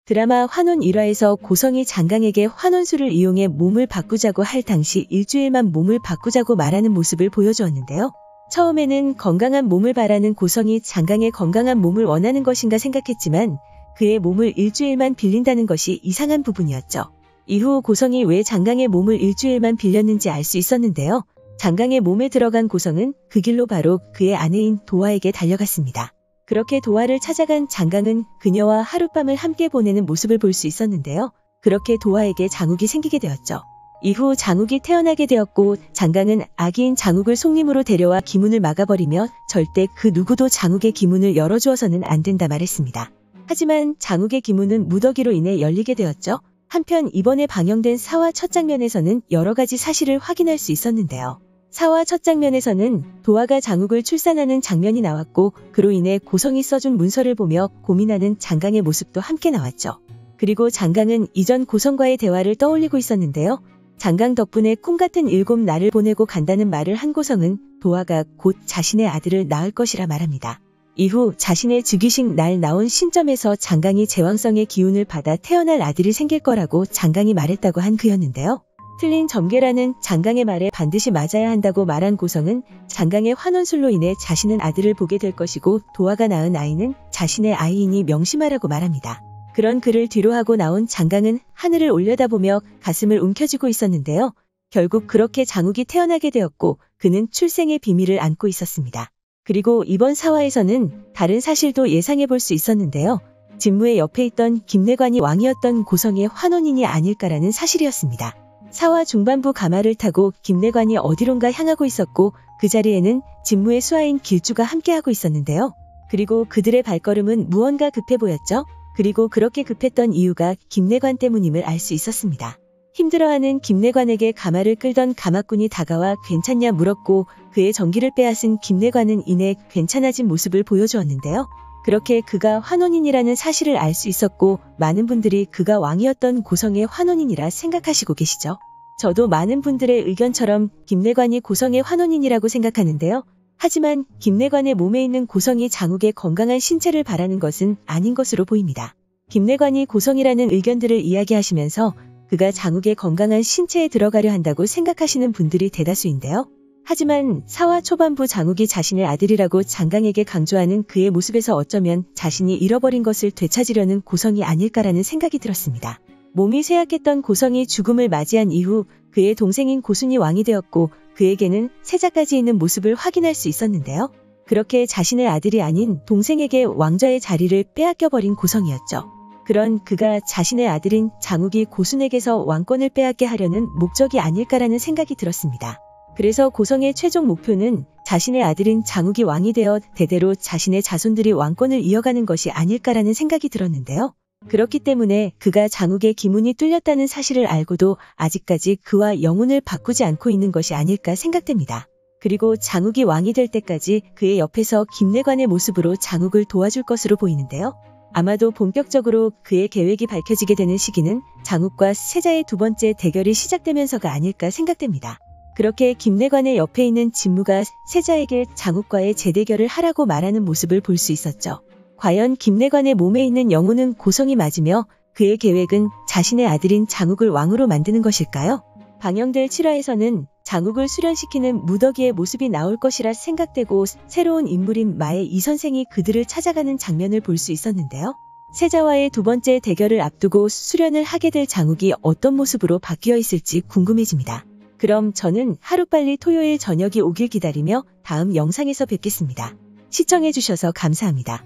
드라마 환혼 1화에서 고성이 장강에게 환혼술을 이용해 몸을 바꾸자고 할 당시 일주일만 몸을 바꾸자고 말하는 모습을 보여주었는데요. 처음에는 건강한 몸을 바라는 고성이 장강의 건강한 몸을 원하는 것인가 생각했지만 그의 몸을 일주일만 빌린다는 것이 이상한 부분이었죠. 이후 고성이 왜 장강의 몸을 일주일만 빌렸는지 알 수 있었는데요. 장강의 몸에 들어간 고성은 그 길로 바로 그의 아내인 도화에게 달려갔습니다. 그렇게 도화를 찾아간 장강은 그녀와 하룻밤을 함께 보내는 모습을 볼 수 있었는데요. 그렇게 도화에게 장욱이 생기게 되었죠. 이후 장욱이 태어나게 되었고 장강은 아기인 장욱을 속림으로 데려와 기문을 막아버리며 절대 그 누구도 장욱의 기문을 열어주어서는 안 된다 말했습니다. 하지만 장욱의 기문은 무더기로 인해 열리게 되었죠. 한편 이번에 방영된 4화 첫 장면에서는 여러 가지 사실을 확인할 수 있었는데요. 4화 첫 장면에서는 도화가 장욱을 출산하는 장면이 나왔고 그로 인해 고성이 써준 문서를 보며 고민하는 장강의 모습도 함께 나왔죠. 그리고 장강은 이전 고성과의 대화를 떠올리고 있었는데요. 장강 덕분에 꿈같은 7날을 보내고 간다는 말을 한 고성은 도화가 곧 자신의 아들을 낳을 것이라 말합니다. 이후 자신의 즉위식 날 나온 신점에서 장강이 제왕성의 기운을 받아 태어날 아들이 생길 거라고 장강이 말했다고 한 그였는데요. 틀린 점괘라는 장강의 말에 반드시 맞아야 한다고 말한 고성은 장강의 환혼술로 인해 자신은 아들을 보게 될 것이고 도화가 낳은 아이는 자신의 아이이니 명심하라고 말합니다. 그런 글을 뒤로하고 나온 장강은 하늘을 올려다보며 가슴을 움켜쥐고 있었는데요. 결국 그렇게 장욱이 태어나게 되었고 그는 출생의 비밀을 안고 있었습니다. 그리고 이번 4화에서는 다른 사실도 예상해 볼 수 있었는데요. 진무의 옆에 있던 김내관이 왕이었던 고성의 환혼인이 아닐까라는 사실이었습니다. 4화 중반부 가마를 타고 김내관이 어디론가 향하고 있었고 그 자리에는 진무의 수하인 길주가 함께하고 있었는데요. 그리고 그들의 발걸음은 무언가 급해 보였죠. 그리고 그렇게 급했던 이유가 김내관 때문임을 알 수 있었습니다. 힘들어하는 김내관에게 가마를 끌던 가마꾼이 다가와 괜찮냐 물었고 그의 전기를 빼앗은 김내관은 이내 괜찮아진 모습을 보여주었는데요. 그렇게 그가 환혼인이라는 사실을 알 수 있었고 많은 분들이 그가 왕이었던 고성의 환혼인이라 생각하시고 계시죠. 저도 많은 분들의 의견처럼 김내관이 고성의 환혼인이라고 생각하는데요. 하지만 김내관의 몸에 있는 고성이 장욱의 건강한 신체를 바라는 것은 아닌 것으로 보입니다. 김내관이 고성이라는 의견들을 이야기하시면서 그가 장욱의 건강한 신체에 들어가려 한다고 생각하시는 분들이 대다수인데요. 하지만 4화 초반부 장욱이 자신의 아들이라고 장강에게 강조하는 그의 모습에서 어쩌면 자신이 잃어버린 것을 되찾으려는 고성이 아닐까라는 생각이 들었습니다. 몸이 쇠약했던 고성이 죽음을 맞이한 이후 그의 동생인 고순이 왕이 되었고 그에게는 세자까지 있는 모습을 확인할 수 있었는데요. 그렇게 자신의 아들이 아닌 동생에게 왕좌의 자리를 빼앗겨버린 고성이었죠. 그런 그가 자신의 아들인 장욱이 고순에게서 왕권을 빼앗게 하려는 목적이 아닐까라는 생각이 들었습니다. 그래서 고성의 최종 목표는 자신의 아들인 장욱이 왕이 되어 대대로 자신의 자손들이 왕권을 이어가는 것이 아닐까라는 생각이 들었는데요. 그렇기 때문에 그가 장욱의 기문이 뚫렸다는 사실을 알고도 아직까지 그와 영혼을 바꾸지 않고 있는 것이 아닐까 생각됩니다. 그리고 장욱이 왕이 될 때까지 그의 옆에서 김내관의 모습으로 장욱을 도와줄 것으로 보이는데요. 아마도 본격적으로 그의 계획이 밝혀지게 되는 시기는 장욱과 세자의 두 번째 대결이 시작되면서가 아닐까 생각됩니다. 그렇게 김내관의 옆에 있는 진무가 세자에게 장욱과의 재대결을 하라고 말하는 모습을 볼 수 있었죠. 과연 김내관의 몸에 있는 영혼은 고성이 맞으며 그의 계획은 자신의 아들인 장욱을 왕으로 만드는 것일까요? 방영될 7화에서는 장욱을 수련시키는 무더기의 모습이 나올 것이라 생각되고 새로운 인물인 마의 이 선생이 그들을 찾아가는 장면을 볼 수 있었는데요. 세자와의 두 번째 대결을 앞두고 수련을 하게 될 장욱이 어떤 모습으로 바뀌어 있을지 궁금해집니다. 그럼 저는 하루빨리 토요일 저녁이 오길 기다리며 다음 영상에서 뵙겠습니다. 시청해주셔서 감사합니다.